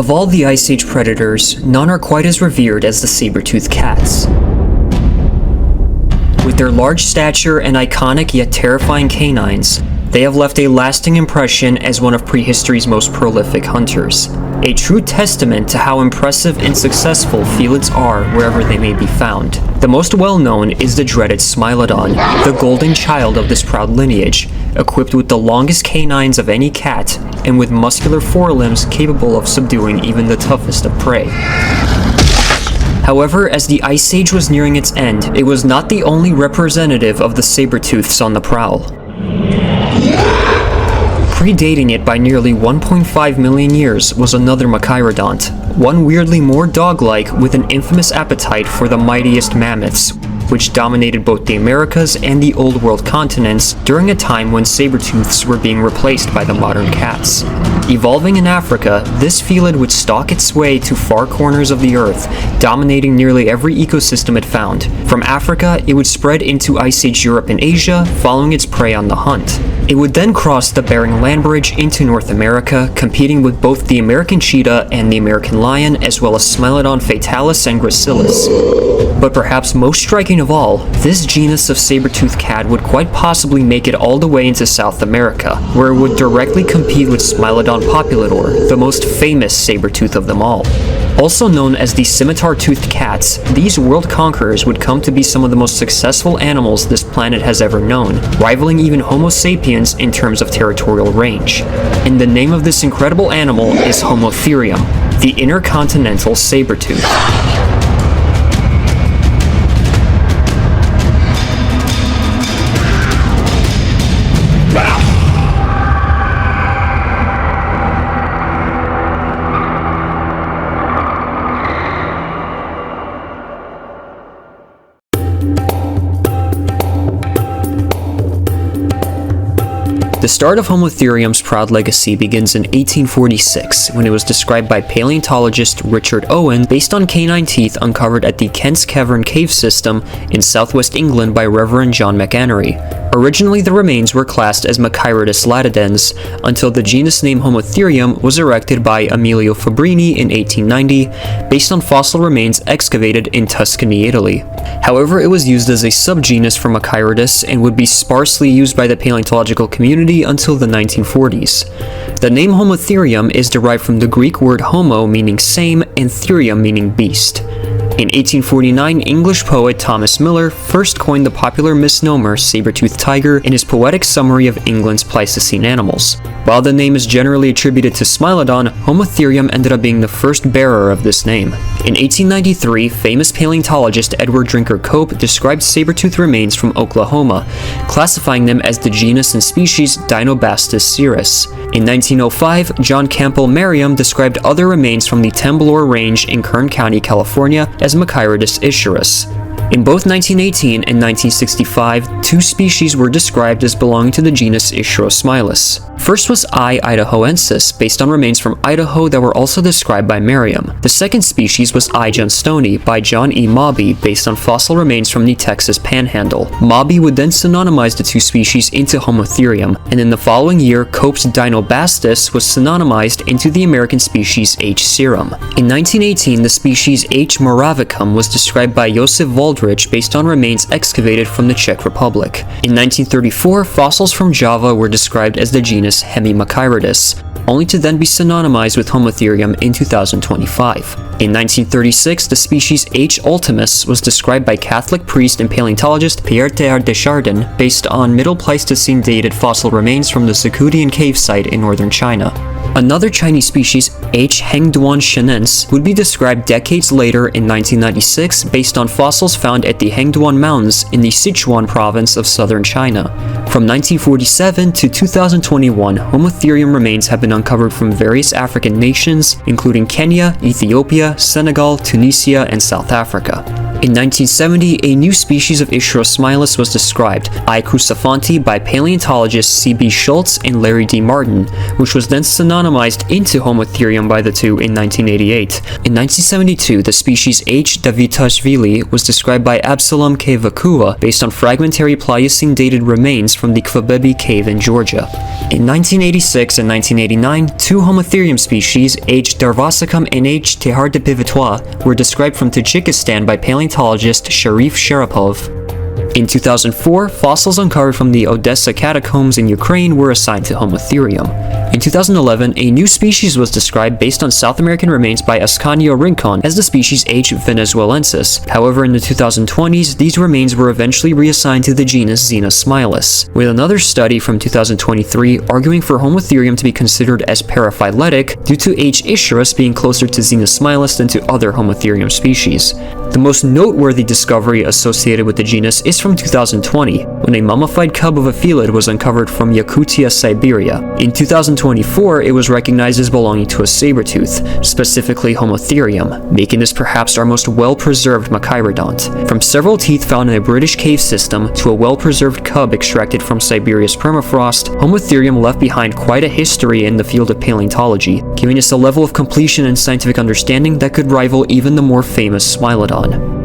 Of all the Ice Age predators, none are quite as revered as the saber-toothed cats. With their large stature and iconic yet terrifying canines, they have left a lasting impression as one of prehistory's most prolific hunters. A true testament to how impressive and successful felids are wherever they may be found. The most well-known is the dreaded Smilodon, the golden child of this proud lineage, equipped with the longest canines of any cat, and with muscular forelimbs capable of subduing even the toughest of prey. However, as the Ice Age was nearing its end, it was not the only representative of the saber-tooths on the prowl. Predating it by nearly 1.5 million years was another Machairodont, one weirdly more dog-like with an infamous appetite for the mightiest mammoths, which dominated both the Americas and the Old World continents during a time when saber-tooths were being replaced by the modern cats. Evolving in Africa, this felid would stalk its way to far corners of the earth, dominating nearly every ecosystem it found. From Africa, it would spread into Ice Age Europe and Asia, following its prey on the hunt. It would then cross the Bering Land Bridge into North America, competing with both the American cheetah and the American lion, as well as Smilodon fatalis and gracilis. But perhaps most striking of all, this genus of saber-toothed cat would quite possibly make it all the way into South America, where it would directly compete with Smilodon populator, the most famous saber-tooth of them all. Also known as the scimitar-toothed cats, these world conquerors would come to be some of the most successful animals this planet has ever known, rivaling even Homo sapiens in terms of territorial range. And the name of this incredible animal is Homotherium, the intercontinental saber-tooth. The start of Homotherium's proud legacy begins in 1846, when it was described by paleontologist Richard Owen based on canine teeth uncovered at the Kent's Cavern cave system in southwest England by Reverend John McAnery. Originally, the remains were classed as Machairodus latidens, until the genus name Homotherium was erected by Emilio Fabrini in 1890, based on fossil remains excavated in Tuscany, Italy. However, it was used as a subgenus for Machairodus and would be sparsely used by the paleontological community until the 1940s. The name Homotherium is derived from the Greek word homo meaning same and therium meaning beast. In 1849, English poet Thomas Miller first coined the popular misnomer saber-toothed tiger in his poetic summary of England's Pleistocene animals. While the name is generally attributed to Smilodon, Homotherium ended up being the first bearer of this name. In 1893, famous paleontologist Edward Drinker Cope described saber-tooth remains from Oklahoma, classifying them as the genus and species Dinobastus cirrus. In 1905, John Campbell Merriam described other remains from the Temblor Range in Kern County, California, as Machairodus ischiurus. In both 1918 and 1965, two species were described as belonging to the genus Ischurosmilus. First was I. idahoensis, based on remains from Idaho that were also described by Merriam. The second species was I. johnstoni by John E. Mobby, based on fossil remains from the Texas Panhandle. Mobby would then synonymize the two species into Homotherium, and in the following year, Cope's Dinobastus was synonymized into the American species H. serum. In 1918, the species H. moravicum was described by Josef Waldrich based on remains excavated from the Czech Republic. In 1934, fossils from Java were described as the genus Hemimachairodus, only to then be synonymized with Homotherium in 2025. In 1936, the species H. ultimus was described by Catholic priest and paleontologist Pierre Teilhard de Chardin based on Middle Pleistocene dated fossil remains from the Zhoukoudian cave site in northern China. Another Chinese species, H. hengduan shenense, would be described decades later in 1996 based on fossils found at the Hengduan Mountains in the Sichuan province of southern China. From 1947 to 2021, Homotherium remains have been uncovered from various African nations, including Kenya, Ethiopia, Senegal, Tunisia, and South Africa. In 1970, a new species of Ischurosmilus was described, I. crucifanti, by paleontologists C.B. Schultz and Larry D. Martin, which was then synonymized into Homotherium by the two in 1988. In 1972, the species H. davitashvili was described by Absalom K. Vakua based on fragmentary Pliocene-dated remains from the Kvabebi cave in Georgia. In 1986 and 1989, two Homotherium species, H. darvasicum and H. tehardepivitois, were described from Tajikistan by paleontologist Sharif Sharapov. In 2004, fossils uncovered from the Odessa catacombs in Ukraine were assigned to Homotherium. In 2011, a new species was described based on South American remains by Ascanio Rincon as the species H. venezuelensis. However, in the 2020s, these remains were eventually reassigned to the genus Xenosmilus, with another study from 2023 arguing for Homotherium to be considered as paraphyletic due to H. ischurus being closer to Xenosmilus than to other Homotherium species. The most noteworthy discovery associated with the genus is from 2020, when a mummified cub of a felid was uncovered from Yakutia, Siberia. In 2024, it was recognized as belonging to a saber-tooth, specifically Homotherium, making this perhaps our most well-preserved Machairodont. From several teeth found in a British cave system to a well-preserved cub extracted from Siberia's permafrost, Homotherium left behind quite a history in the field of paleontology, giving us a level of completion and scientific understanding that could rival even the more famous Smilodon.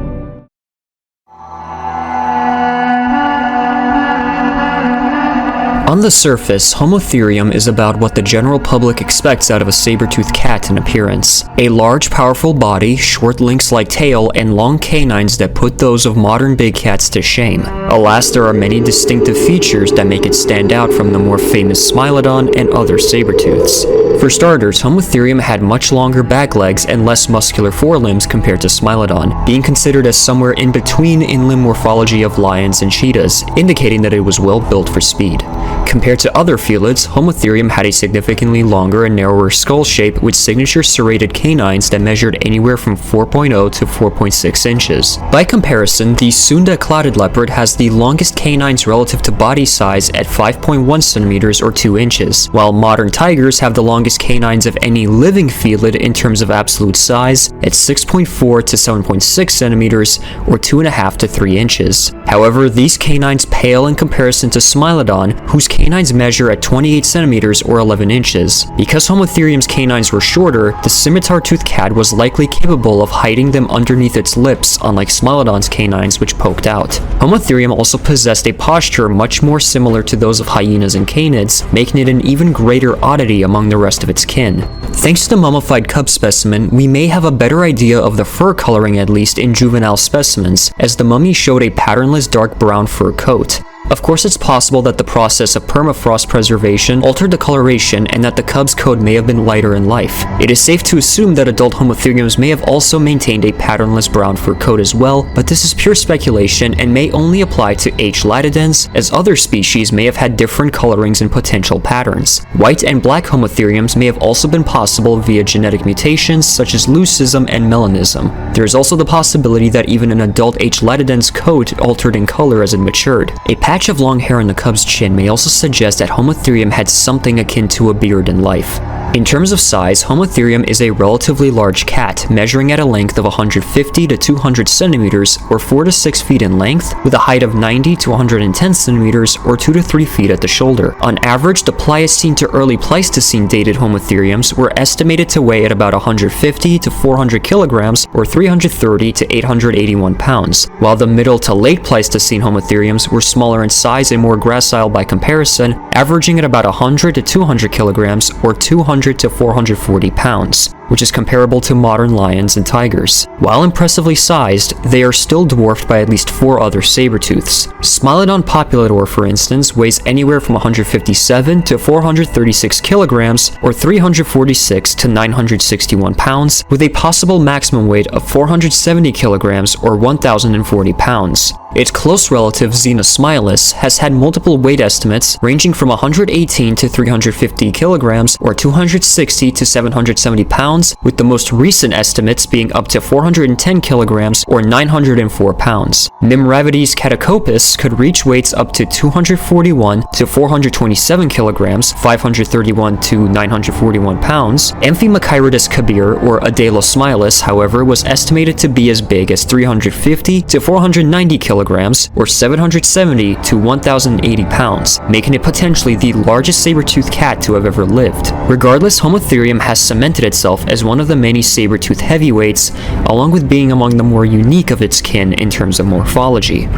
On the surface, Homotherium is about what the general public expects out of a saber-toothed cat in appearance. A large, powerful body, short lynx-like tail, and long canines that put those of modern big cats to shame. Alas, there are many distinctive features that make it stand out from the more famous Smilodon and other saber-tooths. For starters, Homotherium had much longer back legs and less muscular forelimbs compared to Smilodon, being considered as somewhere in between in limb morphology of lions and cheetahs, indicating that it was well built for speed. Compared to other felids, Homotherium had a significantly longer and narrower skull shape with signature serrated canines that measured anywhere from 4.0 to 4.6 inches. By comparison, the Sunda clouded leopard has the longest canines relative to body size at 5.1 centimeters or 2 inches, while modern tigers have the longest canines of any living felid in terms of absolute size at 6.4 to 7.6 centimeters or 2.5 to 3 inches. However, these canines pale in comparison to Smilodon, whose canines measure at 28 centimeters or 11 inches. Because Homotherium's canines were shorter, the scimitar-toothed cat was likely capable of hiding them underneath its lips, unlike Smilodon's canines, which poked out. Homotherium also possessed a posture much more similar to those of hyenas and canids, making it an even greater oddity among the rest of its kin. Thanks to the mummified cub specimen, we may have a better idea of the fur coloring, at least in juvenile specimens, as the mummy showed a patternless dark brown fur coat. Of course, it's possible that the process of permafrost preservation altered the coloration and that the cub's coat may have been lighter in life. It is safe to assume that adult Homotheriums may have also maintained a patternless brown fur coat as well, but this is pure speculation and may only apply to H. latidens, as other species may have had different colorings and potential patterns. White and black Homotheriums may have also been possible via genetic mutations such as leucism and melanism. There is also the possibility that even an adult H. latidens coat altered in color as it matured. A patch of long hair on the cub's chin may also suggest that Homotherium had something akin to a beard in life. In terms of size, Homotherium is a relatively large cat, measuring at a length of 150 to 200 centimeters or 4 to 6 feet in length, with a height of 90 to 110 centimeters or 2 to 3 feet at the shoulder. On average, the Pliocene to early Pleistocene dated Homotheriums were estimated to weigh at about 150 to 400 kilograms or 330 to 881 pounds, while the middle to late Pleistocene Homotheriums were smaller in size and more gracile by comparison, averaging at about 100 to 200 kilograms or 200 to 440 pounds, which is comparable to modern lions and tigers. While impressively sized, they are still dwarfed by at least 4 other saber-tooths. Smilodon populator, for instance, weighs anywhere from 157 to 436 kilograms or 346 to 961 pounds, with a possible maximum weight of 470 kilograms or 1,040 pounds. Its close relative Xenosmilus has had multiple weight estimates ranging from 118 to 350 kilograms or 260 to 770 pounds pounds, with the most recent estimates being up to 410 kilograms or 904 pounds. Nimravides catacopus could reach weights up to 241 to 427 kilograms, 531 to 941 pounds. Amphimachairodus kabir, or Adelosmilus, however, was estimated to be as big as 350 to 490 kilograms, or 770 to 1080 pounds, making it potentially the largest saber-toothed cat to have ever lived. Regardless, Homotherium has cemented itself as one of the many saber-toothed heavyweights, along with being among the more unique of its kin in terms of morphology.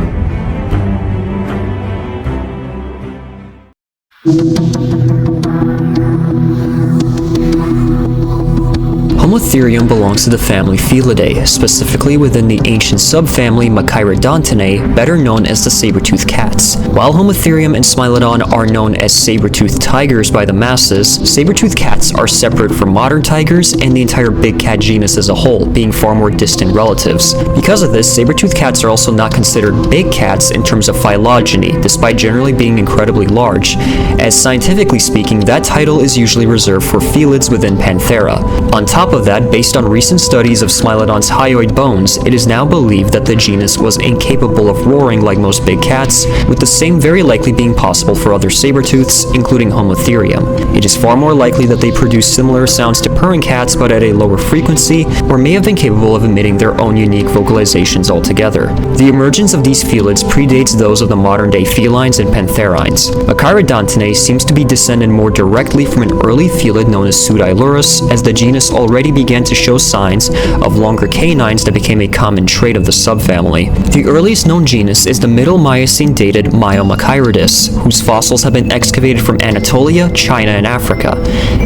Homotherium belongs to the family Felidae, specifically within the ancient subfamily Machairodontinae, better known as the saber-toothed cats. While Homotherium and Smilodon are known as saber-toothed tigers by the masses, saber-toothed cats are separate from modern tigers and the entire big cat genus as a whole, being far more distant relatives. Because of this, saber-toothed cats are also not considered big cats in terms of phylogeny, despite generally being incredibly large, as scientifically speaking, that title is usually reserved for felids within Panthera. On top of that, based on recent studies of Smilodon's hyoid bones, it is now believed that the genus was incapable of roaring like most big cats, with the same very likely being possible for other saber-tooths, including Homotherium. It is far more likely that they produce similar sounds to purring cats but at a lower frequency, or may have been capable of emitting their own unique vocalizations altogether. The emergence of these felids predates those of the modern-day felines and pantherines. Machairodontinae seems to be descended more directly from an early felid known as Pseudilurus, as the genus already began to show signs of longer canines that became a common trait of the subfamily. The earliest known genus is the Middle Miocene-dated Myomachirodus, whose fossils have been excavated from Anatolia, China, and Africa.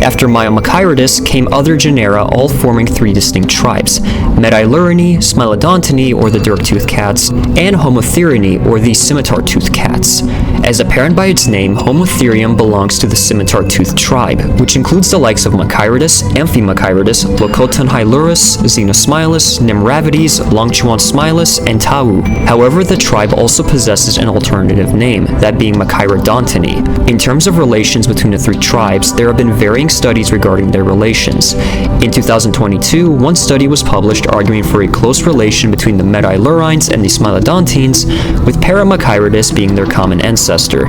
After Myomachirodus came other genera, all forming three distinct tribes: Medilurinae, Smilodontinae, or the dirk-toothed cats, and Homotheriinae, or the scimitar-toothed cats. As apparent by its name, Homotherium belongs to the scimitar-toothed tribe, which includes the likes of Machairodus, Amphimachairodus, Locotonhylurus, Xenosmilus, Nimravides, Longchuansmilus, and Tau. However, the tribe also possesses an alternative name, that being Machairodontinae. In terms of relations between the three tribes, there have been varying studies regarding their relations. In 2022, one study was published arguing for a close relation between the Medilurines and the Smilodontines, with Paramachairodus being their common ancestor,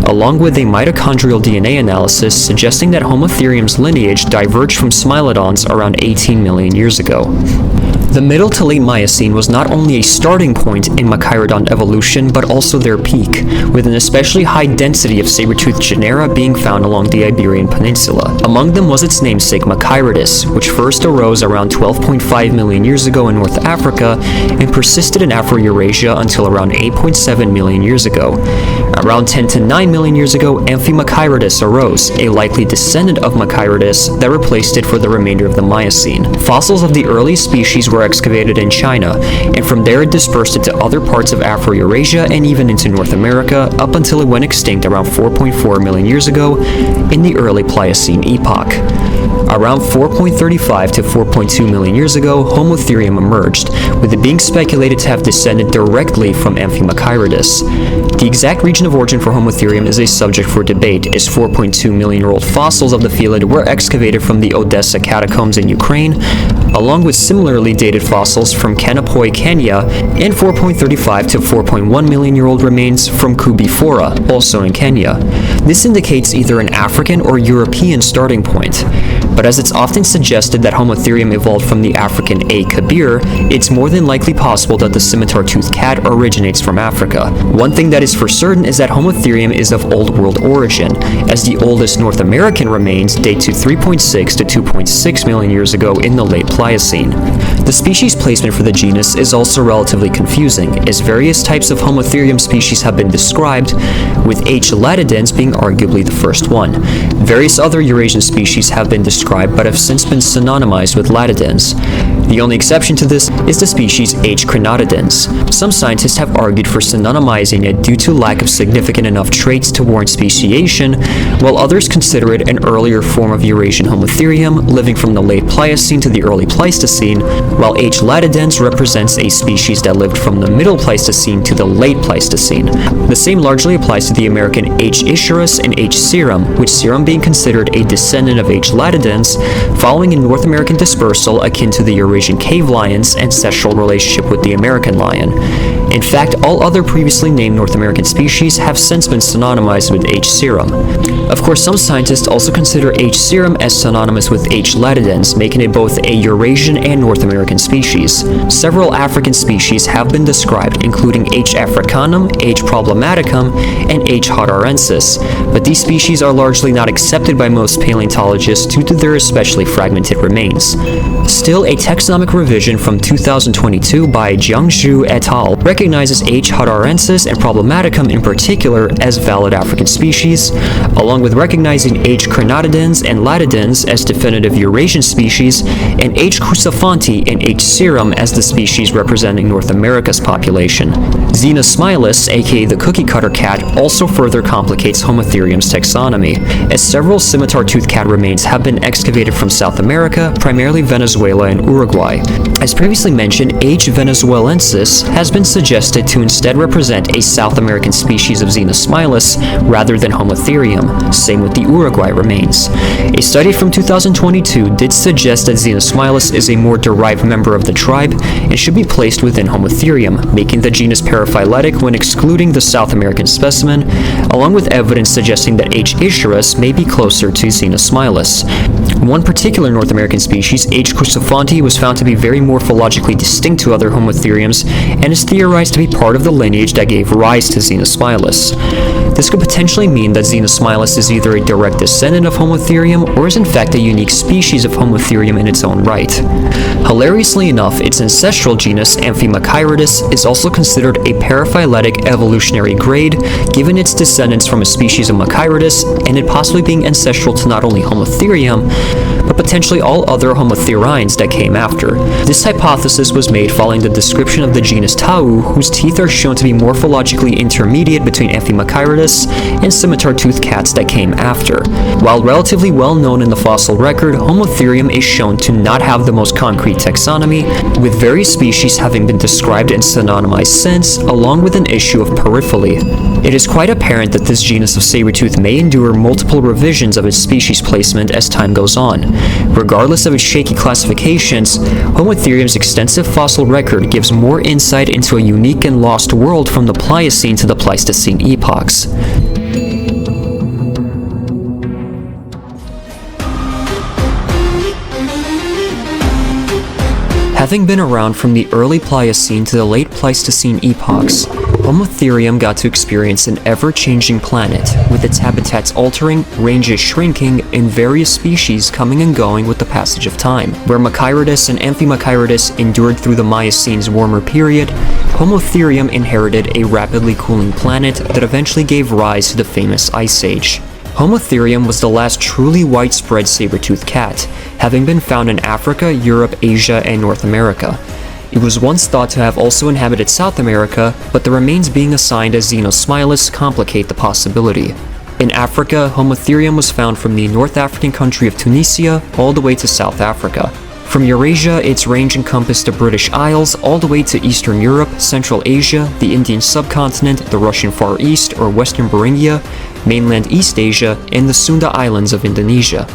along with a mitochondrial DNA analysis suggesting that Homotherium's lineage diverged from Smilodon's around 18 million years ago. The Middle to Late Miocene was not only a starting point in Machairodont evolution, but also their peak, with an especially high density of saber-toothed genera being found along the Iberian Peninsula. Among them was its namesake Machairodus, which first arose around 12.5 million years ago in North Africa and persisted in Afro-Eurasia until around 8.7 million years ago. Around 10 to 9 million years ago, Amphimachairodus arose, a likely descendant of Machairodus that replaced it for the remainder of the Miocene. Fossils of the earliest species were excavated in China, and from there it dispersed into other parts of Afro-Eurasia and even into North America, up until it went extinct around 4.4 million years ago in the early Pliocene epoch. Around 4.35 to 4.2 million years ago, Homotherium emerged, with it being speculated to have descended directly from Amphimachairodus. The exact region of origin for Homotherium is a subject for debate, as 4.2 million-year-old fossils of the felid were excavated from the Odessa catacombs in Ukraine, along with similarly dated fossils from Kanapoi, Kenya, and 4.35 to 4.1 million-year-old remains from Kubifora, also in Kenya. This indicates either an African or European starting point. But as it's often suggested that Homotherium evolved from the African A. kabir, it's more than likely possible that the scimitar-toothed cat originates from Africa. One thing that is for certain is that Homotherium is of Old World origin, as the oldest North American remains date to 3.6 to 2.6 million years ago in the late Pliocene. The species placement for the genus is also relatively confusing, as various types of Homotherium species have been described, with H. latidens being arguably the first one. Various other Eurasian species have been described but have since been synonymized with latidens. The only exception to this is the species H. crenatidens. Some scientists have argued for synonymizing it due to lack of significant enough traits to warrant speciation, while others consider it an earlier form of Eurasian Homotherium, living from the late Pliocene to the early Pleistocene, while H. latidens represents a species that lived from the middle Pleistocene to the late Pleistocene. The same largely applies to the American H. ischurus and H. serum, with serum being considered a descendant of H. latidens, following a North American dispersal akin to the Eurasian cave lion's ancestral relationship with the American lion. In fact, all other previously named North American species have since been synonymized with H. serum. Of course, some scientists also consider H. serum as synonymous with H. latidens, making it both a Eurasian and North American species. Several African species have been described, including H. africanum, H. problematicum, and H. hodarensis, but these species are largely not accepted by most paleontologists due to their especially fragmented remains. Still, a taxonomic revision from 2022 by Jiangzhu et al. Recognizes H. hodarensis and problematicum in particular as valid African species, along with recognizing H. crenatidens and latidens as definitive Eurasian species, and H. crucifonti and H. serum as the species representing North America's population. Xenosmilus, aka the cookie cutter cat, also further complicates Homotherium's taxonomy, as several scimitar-toothed cat remains have been excavated from South America, primarily Venezuela and Uruguay. As previously mentioned, H. venezuelensis has been suggested to instead represent a South American species of Xenosmilus rather than Homotherium, same with the Uruguay remains. A study from 2022 did suggest that Xenosmilus is a more derived member of the tribe and should be placed within Homotherium, making the genus paraphyletic when excluding the South American specimen, along with evidence suggesting that H. ischurus may be closer to Xenosmilus. One particular North American species, H. crucifonti, was found to be very morphologically distinct to other Homotheriums and is theorized to be part of the lineage that gave rise to Xenosmilus. This could potentially mean that Xenosmilus is either a direct descendant of Homotherium or is in fact a unique species of Homotherium in its own right. Hilariously enough, its ancestral genus, Amphimachiridae, is also considered a paraphyletic evolutionary grade, given its descendants from a species of Machiridae and it possibly being ancestral to not only Homotherium, but potentially all other Homotherines that came after. This hypothesis was made following the description of the genus Tau, whose teeth are shown to be morphologically intermediate between Amphimachiridae and scimitar-toothed cats that came after. While relatively well known in the fossil record, Homotherium is shown to not have the most concrete taxonomy, with various species having been described and synonymized since, along with an issue of periphery. It is quite apparent that this genus of saber-tooth may endure multiple revisions of its species placement as time goes on. Regardless of its shaky classifications, Homotherium's extensive fossil record gives more insight into a unique and lost world from the Pliocene to the Pleistocene epochs. Having been around from the early Pliocene to the late Pleistocene epochs, Homotherium got to experience an ever-changing planet, with its habitats altering, ranges shrinking, and various species coming and going with the passage of time. Where Machiridae and Amphimachiridae endured through the Miocine's warmer period, Homotherium inherited a rapidly cooling planet that eventually gave rise to the famous Ice Age. Homotherium was the last truly widespread saber-toothed cat, having been found in Africa, Europe, Asia, and North America. It was once thought to have also inhabited South America, but the remains being assigned as Xenosmilus complicate the possibility. In Africa, Homotherium was found from the North African country of Tunisia all the way to South Africa. From Eurasia, its range encompassed the British Isles all the way to Eastern Europe, Central Asia, the Indian subcontinent, the Russian Far East or Western Beringia, mainland East Asia, and the Sunda Islands of Indonesia.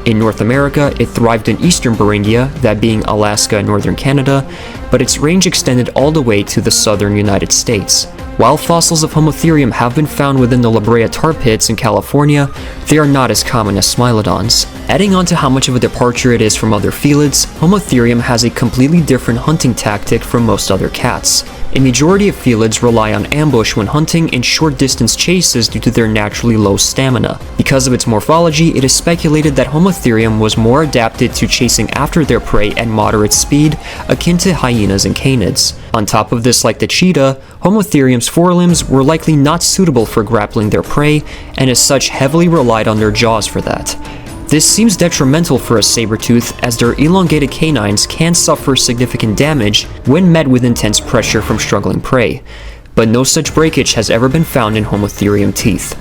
In North America, it thrived in Eastern Beringia, that being Alaska and northern Canada, but its range extended all the way to the southern United States. While fossils of Homotherium have been found within the La Brea tar pits in California, they are not as common as Smilodons. Adding on to how much of a departure it is from other felids, Homotherium has a completely different hunting tactic from most other cats. A majority of felids rely on ambush when hunting and short-distance chases due to their naturally low stamina. Because of its morphology, it is speculated that Homotherium was more adapted to chasing after their prey at moderate speed, akin to hyenas and canids. On top of this, like the cheetah, Homotherium's forelimbs were likely not suitable for grappling their prey, and as such heavily relied on their jaws for that. This seems detrimental for a saber-tooth, as their elongated canines can suffer significant damage when met with intense pressure from struggling prey, but no such breakage has ever been found in Homotherium teeth.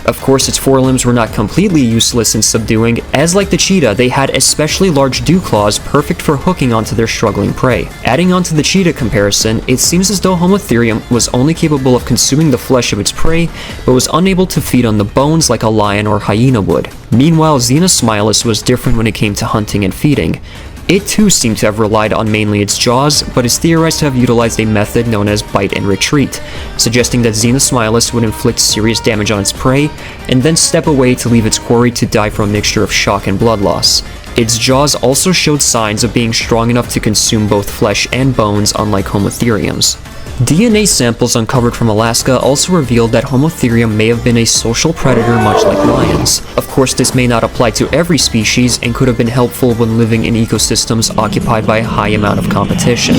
Of course, its forelimbs were not completely useless in subduing, as like the cheetah, they had especially large dew claws perfect for hooking onto their struggling prey. Adding on to the cheetah comparison, it seems as though Homotherium was only capable of consuming the flesh of its prey, but was unable to feed on the bones like a lion or hyena would. Meanwhile, Xenosmilus was different when it came to hunting and feeding. It too seemed to have relied on mainly its jaws, but is theorized to have utilized a method known as bite and retreat, suggesting that Xenosmilus would inflict serious damage on its prey, and then step away to leave its quarry to die from a mixture of shock and blood loss. Its jaws also showed signs of being strong enough to consume both flesh and bones, unlike Homotherium's. DNA samples uncovered from Alaska also revealed that Homotherium may have been a social predator much like lions. Of course, this may not apply to every species and could have been helpful when living in ecosystems occupied by a high amount of competition.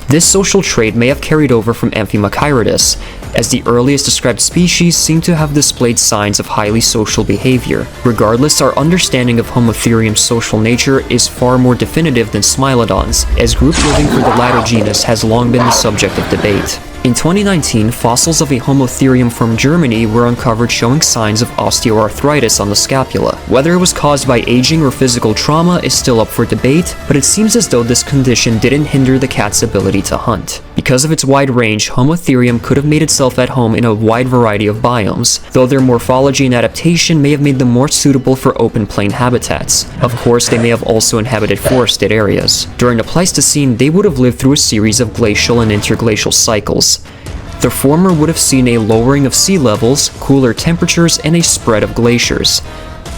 This social trait may have carried over from Amphimachiridae, as the earliest described species seem to have displayed signs of highly social behavior. Regardless, our understanding of Homotherium's social nature is far more definitive than Smilodon's, as group living for the latter genus has long been the subject of debate. In 2019, fossils of a Homotherium from Germany were uncovered showing signs of osteoarthritis on the scapula. Whether it was caused by aging or physical trauma is still up for debate, but it seems as though this condition didn't hinder the cat's ability to hunt. Because of its wide range, Homotherium could have made itself at home in a wide variety of biomes, though their morphology and adaptation may have made them more suitable for open plain habitats. Of course, they may have also inhabited forested areas. During the Pleistocene, they would have lived through a series of glacial and interglacial cycles. The former would have seen a lowering of sea levels, cooler temperatures, and a spread of glaciers.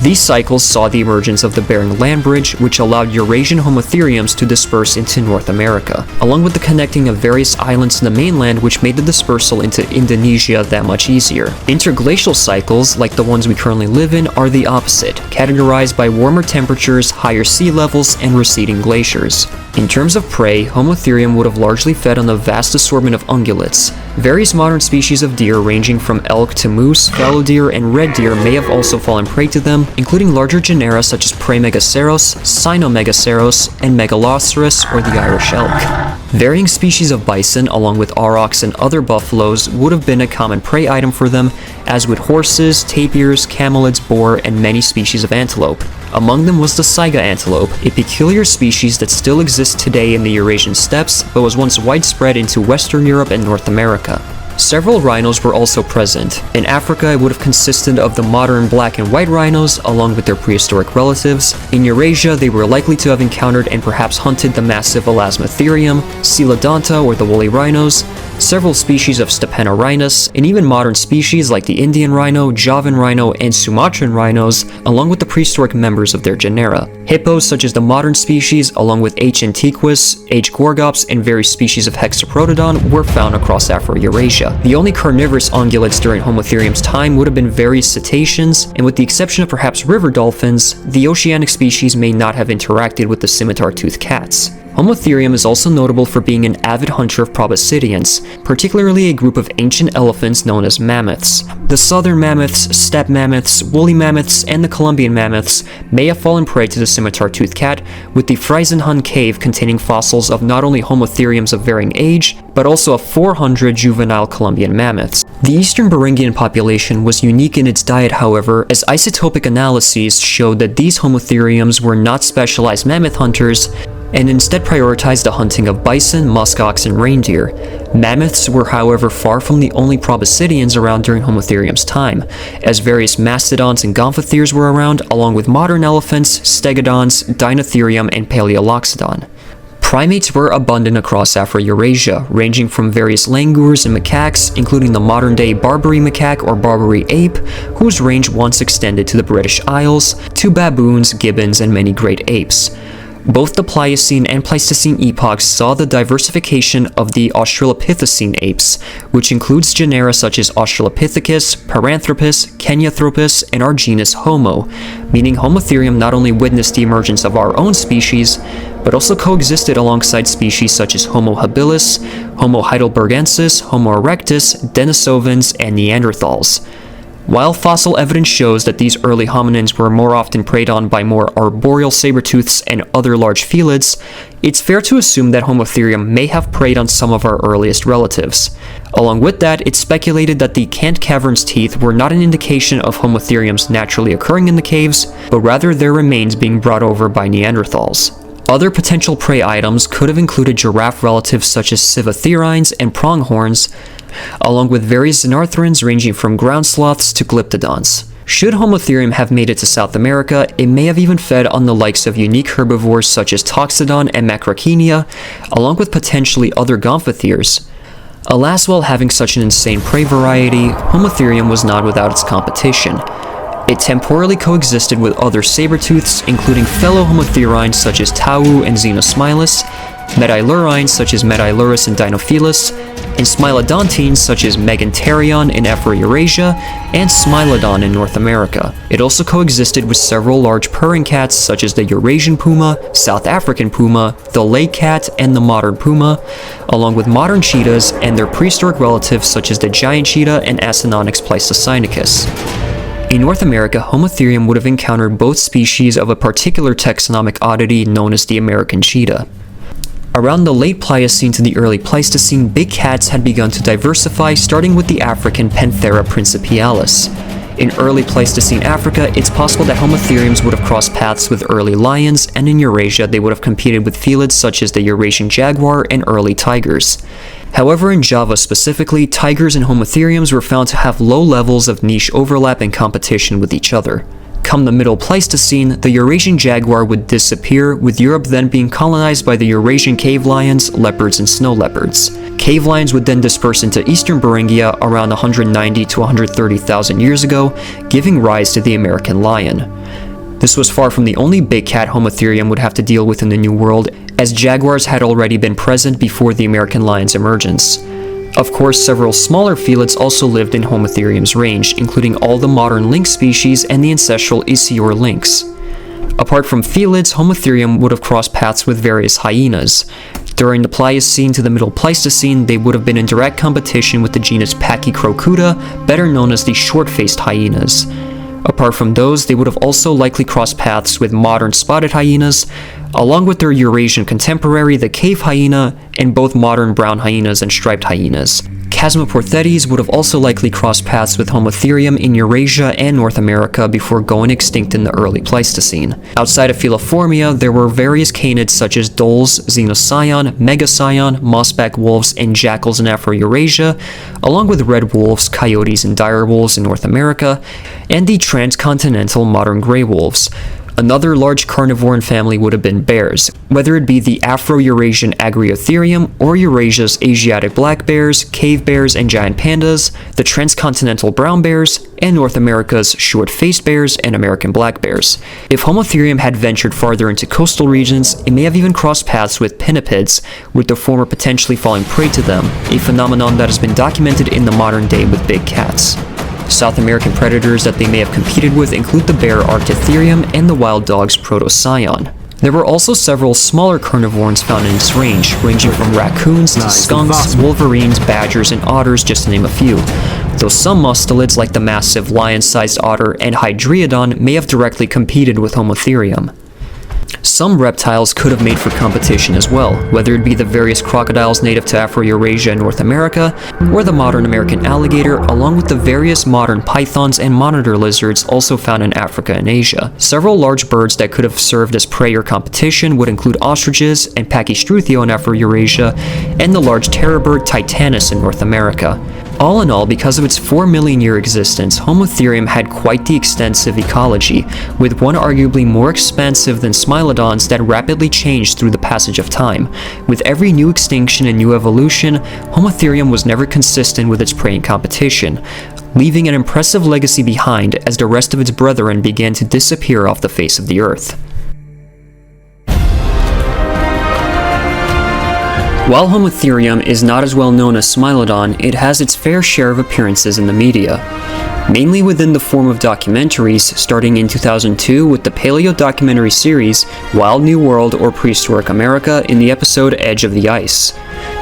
These cycles saw the emergence of the Bering Land Bridge, which allowed Eurasian Homotheriums to disperse into North America, along with the connecting of various islands to the mainland, which made the dispersal into Indonesia that much easier. Interglacial cycles, like the ones we currently live in, are the opposite, categorized by warmer temperatures, higher sea levels, and receding glaciers. In terms of prey, Homotherium would have largely fed on a vast assortment of ungulates. Various modern species of deer ranging from elk to moose, fallow deer, and red deer may have also fallen prey to them, including larger genera such as Praemegaceros, Cynomegaceros, and Megaloceros or the Irish elk. Varying species of bison, along with aurochs and other buffaloes, would have been a common prey item for them, as would horses, tapirs, camelids, boar, and many species of antelope. Among them was the saiga antelope, a peculiar species that still exists today in the Eurasian steppes, but was once widespread into Western Europe and North America. Several rhinos were also present. In Africa, it would have consisted of the modern black and white rhinos, along with their prehistoric relatives. In Eurasia, they were likely to have encountered and perhaps hunted the massive Elasmotherium, Coelodonta or the woolly rhinos, several species of Stephanorhinus, and even modern species like the Indian rhino, Javan rhino, and Sumatran rhinos, along with the prehistoric members of their genera. Hippos such as the modern species, along with H. antiquus, H. gorgops, and various species of Hexaprotodon were found across Afro-Eurasia. The only carnivorous ungulates during Homotherium's time would have been various cetaceans, and with the exception of perhaps river dolphins, the oceanic species may not have interacted with the scimitar-toothed cats. Homotherium is also notable for being an avid hunter of proboscideans, particularly a group of ancient elephants known as mammoths. The southern mammoths, steppe mammoths, woolly mammoths, and the Columbian mammoths may have fallen prey to the scimitar-toothed cat, with the Friesenhund cave containing fossils of not only Homotheriums of varying age, but also of 400 juvenile Columbian mammoths. The eastern Beringian population was unique in its diet, however, as isotopic analyses showed that these Homotheriums were not specialized mammoth hunters, and instead prioritized the hunting of bison, muskox, and reindeer. Mammoths were, however, far from the only proboscideans around during Homotherium's time, as various mastodons and gomphotheres were around, along with modern elephants, stegodons, Dinotherium, and Paleoloxodon. Primates were abundant across Afro-Eurasia, ranging from various langurs and macaques, including the modern-day Barbary macaque or Barbary ape, whose range once extended to the British Isles, to baboons, gibbons, and many great apes. Both the Pliocene and Pleistocene epochs saw the diversification of the Australopithecine apes, which includes genera such as Australopithecus, Paranthropus, Kenyathropus, and our genus Homo, meaning Homotherium not only witnessed the emergence of our own species, but also coexisted alongside species such as Homo habilis, Homo heidelbergensis, Homo erectus, Denisovans, and Neanderthals. While fossil evidence shows that these early hominins were more often preyed on by more arboreal saber-tooths and other large felids, it's fair to assume that Homotherium may have preyed on some of our earliest relatives. Along with that, it's speculated that the Kent Caverns teeth were not an indication of Homotheriums naturally occurring in the caves, but rather their remains being brought over by Neanderthals. Other potential prey items could have included giraffe relatives such as Civotherines and pronghorns, along with various xenarthrans ranging from ground sloths to glyptodons. Should Homotherium have made it to South America, it may have even fed on the likes of unique herbivores such as Toxodon and Macrauchenia, along with potentially other gomphotheres. Alas, while having such an insane prey variety, Homotherium was not without its competition. It temporally coexisted with other saber-tooths, including fellow Homotherines such as Tau and Xenosmilus, Metylurines such as Metylurus and Dinofelis, and Smilodontians such as Megantherion in Afro-Eurasia and Smilodon in North America. It also coexisted with several large purring cats such as the Eurasian puma, South African puma, the lake cat, and the modern puma, along with modern cheetahs and their prehistoric relatives such as the giant cheetah and Acinonyx pleistocynacus. In North America, Homotherium would have encountered both species of a particular taxonomic oddity known as the American cheetah. Around the late Pliocene to the early Pleistocene, big cats had begun to diversify, starting with the African Panthera principialis. In early Pleistocene Africa, it's possible that Homotheriums would have crossed paths with early lions, and in Eurasia they would have competed with felids such as the Eurasian jaguar and early tigers. However, in Java specifically, tigers and Homotheriums were found to have low levels of niche overlap and competition with each other. Come the Middle Pleistocene, the Eurasian jaguar would disappear, with Europe then being colonized by the Eurasian cave lions, leopards, and snow leopards. Cave lions would then disperse into eastern Beringia around 190 to 130,000 years ago, giving rise to the American lion. This was far from the only big cat Homotherium would have to deal with in the New World, as jaguars had already been present before the American lion's emergence. Of course, several smaller felids also lived in Homotherium's range, including all the modern lynx species and the ancestral Isior lynx. Apart from felids, Homotherium would have crossed paths with various hyenas. During the Pliocene to the Middle Pleistocene, they would have been in direct competition with the genus Pachycrocuta, better known as the short-faced hyenas. Apart from those, they would have also likely crossed paths with modern spotted hyenas, along with their Eurasian contemporary, the cave hyena, and both modern brown hyenas and striped hyenas. Chasmoporthetes would have also likely crossed paths with Homotherium in Eurasia and North America before going extinct in the early Pleistocene. Outside of Feliformia, there were various canids such as dholes, Xenoscion, Megascion, mossback wolves, and jackals in Afro-Eurasia, along with red wolves, coyotes, and direwolves in North America, and the transcontinental modern gray wolves. Another large carnivorous family would have been bears, whether it be the Afro-Eurasian Agriotherium or Eurasia's Asiatic black bears, cave bears, and giant pandas, the transcontinental brown bears, and North America's short-faced bears and American black bears. If Homotherium had ventured farther into coastal regions, it may have even crossed paths with pinnipeds, with the former potentially falling prey to them, a phenomenon that has been documented in the modern day with big cats. South American predators that they may have competed with include the bear Arctotherium and the wild dog's Protoscion. There were also several smaller carnivores found in its range, ranging from raccoons to skunks, wolverines, badgers, and otters, just to name a few, though some mustelids like the massive lion-sized otter and Hydriodon may have directly competed with Homotherium. Some reptiles could have made for competition as well, whether it be the various crocodiles native to Afro-Eurasia and North America, or the modern American alligator, along with the various modern pythons and monitor lizards also found in Africa and Asia. Several large birds that could have served as prey or competition would include ostriches and Pachystruthio in Afro-Eurasia, and the large terror bird Titanus in North America. All in all, because of its 4 million year existence, Homotherium had quite the extensive ecology, with one arguably more expansive than Smilodons that rapidly changed through the passage of time. With every new extinction and new evolution, Homotherium was never consistent with its prey and competition, leaving an impressive legacy behind as the rest of its brethren began to disappear off the face of the earth. While Homotherium is not as well known as Smilodon, it has its fair share of appearances in the media, mainly within the form of documentaries, starting in 2002 with the paleo documentary series Wild New World or Prehistoric America in the episode Edge of the Ice.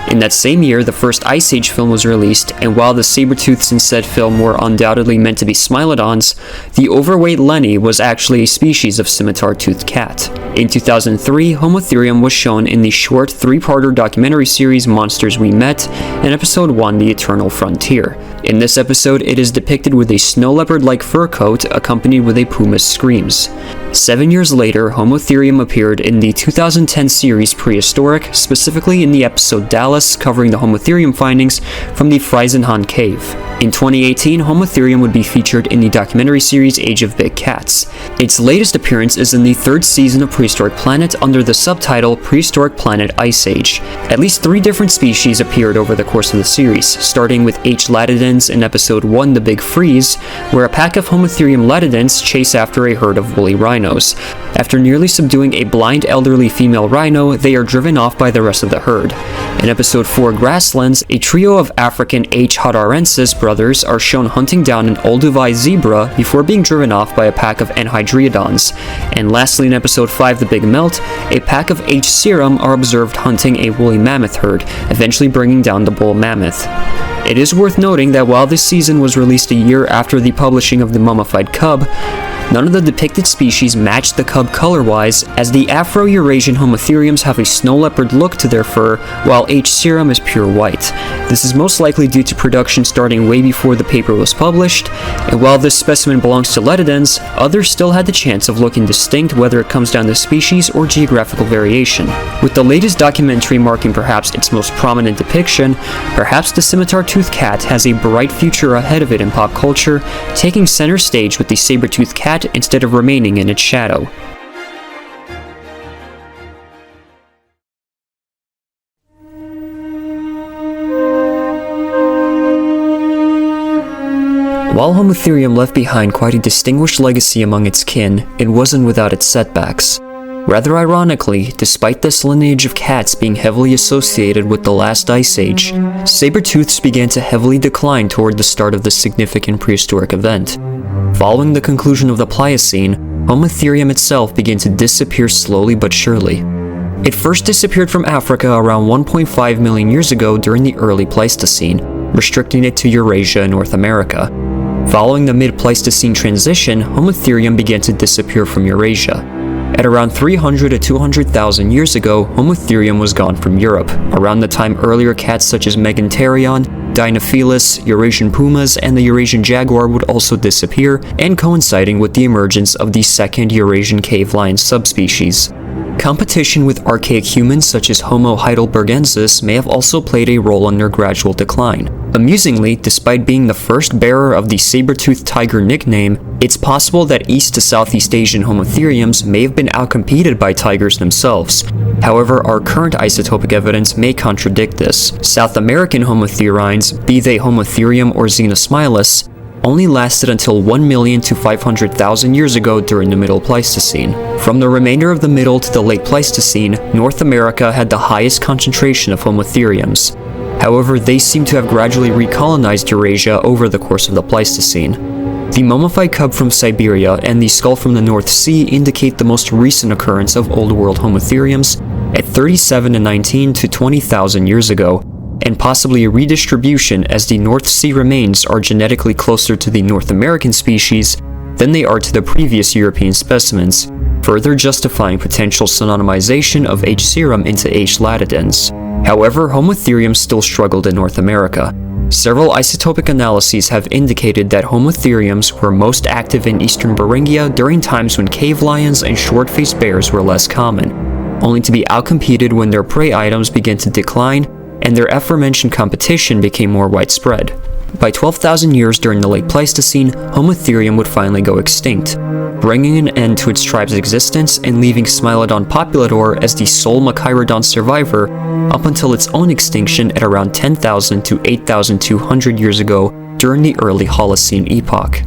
In that same year, the first Ice Age film was released, and while the saber-tooths in said film were undoubtedly meant to be Smilodons, the overweight Lenny was actually a species of scimitar-toothed cat. In 2003, Homotherium was shown in the short 3-parter documentary series Monsters We Met, in episode 1, The Eternal Frontier. In this episode, it is depicted with a snow leopard-like fur coat accompanied with a puma's screams. 7 years later, Homotherium appeared in the 2010 series Prehistoric, specifically in the episode Dallas, covering the Homotherium findings from the Friesenhahn Cave. In 2018, Homotherium would be featured in the documentary series Age of Big Cats. Its latest appearance is in the 3rd season of Prehistoric Planet under the subtitle Prehistoric Planet Ice Age. At least 3 different species appeared over the course of the series, starting with H. latidens in episode 1 The Big Freeze, where a pack of Homotherium latidens chase after a herd of woolly rhinos. After nearly subduing a blind elderly female rhino, they are driven off by the rest of the herd. In episode 4 Grasslands, a trio of African H. hodarensis brothers are shown hunting down an Olduvai zebra before being driven off by a pack of Enhydriodons. And lastly, in episode 5 The Big Melt, a pack of H. serum are observed hunting a woolly mammoth herd, eventually bringing down the bull mammoth. It is worth noting that while this season was released a year after the publishing of the mummified cub, none of the depicted species match the cub color-wise, as the Afro-Eurasian Homotheriums have a snow leopard look to their fur, while H. serum is pure white. This is most likely due to production starting way before the paper was published, and while this specimen belongs to Letidens, others still had the chance of looking distinct whether it comes down to species or geographical variation. With the latest documentary marking perhaps its most prominent depiction, perhaps the scimitar-toothed cat has a bright future ahead of it in pop culture, taking center stage with the saber-toothed cat instead of remaining in its shadow. While Homotherium left behind quite a distinguished legacy among its kin, it wasn't without its setbacks. Rather ironically, despite this lineage of cats being heavily associated with the last ice age, saber-tooths began to heavily decline toward the start of this significant prehistoric event. Following the conclusion of the Pliocene, Homotherium itself began to disappear slowly but surely. It first disappeared from Africa around 1.5 million years ago during the early Pleistocene, restricting it to Eurasia and North America. Following the mid-Pleistocene transition, Homotherium began to disappear from Eurasia. At around 300 to 200,000 years ago, Homotherium was gone from Europe, around the time earlier cats such as Megantherion, Dinophilis, Eurasian pumas, and the Eurasian jaguar would also disappear, and coinciding with the emergence of the second Eurasian cave lion subspecies. Competition with archaic humans such as Homo heidelbergensis may have also played a role in their gradual decline. Amusingly, despite being the first bearer of the saber-toothed tiger nickname, it's possible that East to Southeast Asian Homotheriums may have been outcompeted by tigers themselves. However, our current isotopic evidence may contradict this. South American Homotherines, be they Homotherium or Xenosmilus, only lasted until 1 million to 500,000 years ago during the Middle Pleistocene. From the remainder of the Middle to the Late Pleistocene, North America had the highest concentration of Homotheriums. However, they seem to have gradually recolonized Eurasia over the course of the Pleistocene. The mummified cub from Siberia and the skull from the North Sea indicate the most recent occurrence of Old World Homotheriums at 37 to 19 to 20,000 years ago, and possibly a redistribution as the North Sea remains are genetically closer to the North American species than they are to the previous European specimens, further justifying potential synonymization of H. serum into H. latidens. However, Homotherium still struggled in North America. Several isotopic analyses have indicated that Homotheriums were most active in eastern Beringia during times when cave lions and short-faced bears were less common, only to be outcompeted when their prey items began to decline and their aforementioned competition became more widespread. By 12,000 years during the Late Pleistocene, Homotherium would finally go extinct, bringing an end to its tribe's existence and leaving Smilodon populator as the sole Machairodon survivor up until its own extinction at around 10,000 to 8,200 years ago during the early Holocene epoch.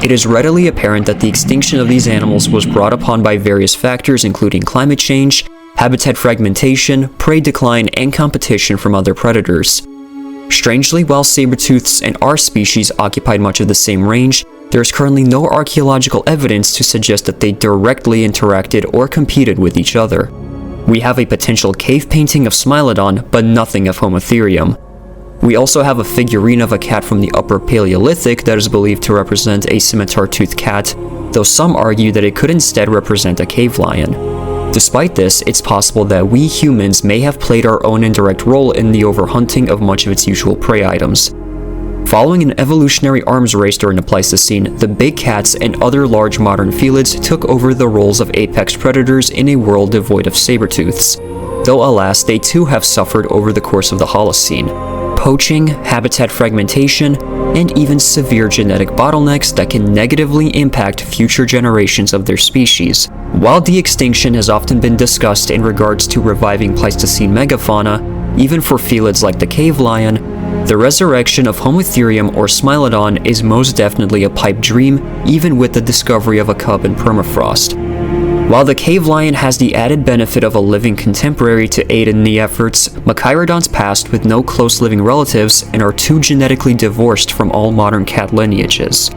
It is readily apparent that the extinction of these animals was brought upon by various factors including climate change, habitat fragmentation, prey decline, and competition from other predators. Strangely, while saber-tooths and our species occupied much of the same range, There is currently no archaeological evidence to suggest that they directly interacted or competed with each other. We have a potential cave painting of Smilodon, but nothing of Homotherium. We also have a figurine of a cat from the Upper Paleolithic that is believed to represent a scimitar-toothed cat, though some argue that it could instead represent a cave lion. Despite this, it's possible that we humans may have played our own indirect role in the overhunting of much of its usual prey items. Following an evolutionary arms race during the Pleistocene, the big cats and other large modern felids took over the roles of apex predators in a world devoid of saber-tooths, though alas, they too have suffered over the course of the Holocene. Poaching, habitat fragmentation, and even severe genetic bottlenecks that can negatively impact future generations of their species. While de-extinction has often been discussed in regards to reviving Pleistocene megafauna, even for felids like the cave lion, the resurrection of Homotherium or Smilodon is most definitely a pipe dream, even with the discovery of a cub in permafrost. While the cave lion has the added benefit of a living contemporary to aid in the efforts, Machairodonts passed with no close living relatives and are too genetically divorced from all modern cat lineages.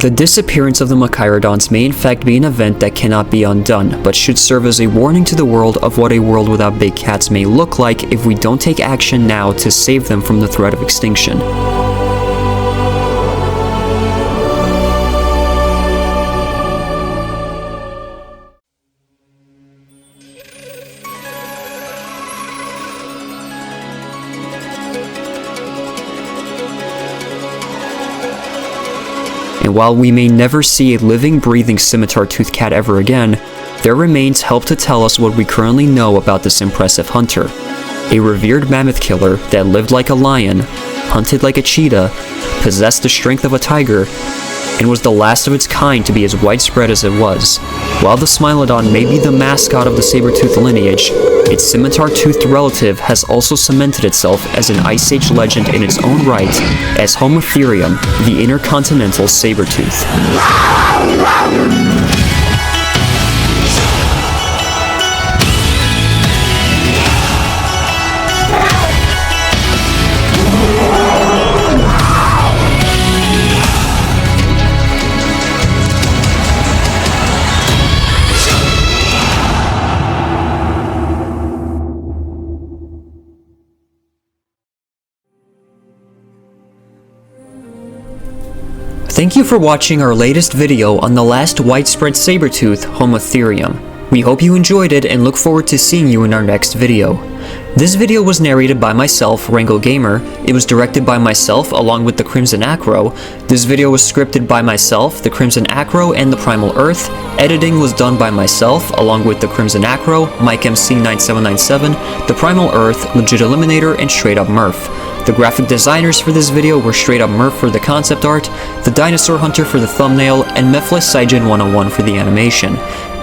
The disappearance of the Machairodonts may in fact be an event that cannot be undone, but should serve as a warning to the world of what a world without big cats may look like if we don't take action now to save them from the threat of extinction. And while we may never see a living, breathing scimitar-toothed cat ever again, their remains help to tell us what we currently know about this impressive hunter. A revered mammoth killer that lived like a lion, hunted like a cheetah, possessed the strength of a tiger, and was the last of its kind to be as widespread as it was. While the Smilodon may be the mascot of the saber-toothed lineage, its scimitar-toothed relative has also cemented itself as an Ice Age legend in its own right as Homotherium, the intercontinental saber-tooth. Thank you for watching our latest video on the last widespread saber-tooth, Homotherium. We hope you enjoyed it and look forward to seeing you in our next video. This video was narrated by myself, RangoGamer. It was directed by myself along with the CrimsonAcro. This video was scripted by myself, the CrimsonAcro, and the Primal Earth. Editing was done by myself along with the CrimsonAcro, MikeMC9797, the Primal Earth, LegitEliminator, and Straight Up Murph. The graphic designers for this video were Straight Up Murph for the concept art, TheDinosaurHunter for the thumbnail, and Mephilas Seijin101 for the animation.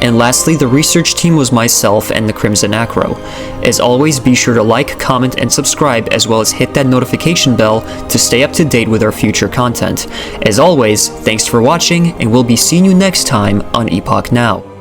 And lastly, the research team was myself and the CrimsonAcro. As always, be sure to like, comment, and subscribe, as well as hit that notification bell to stay up to date with our future content. As always, thanks for watching, and we'll be seeing you next time on Epoch Now.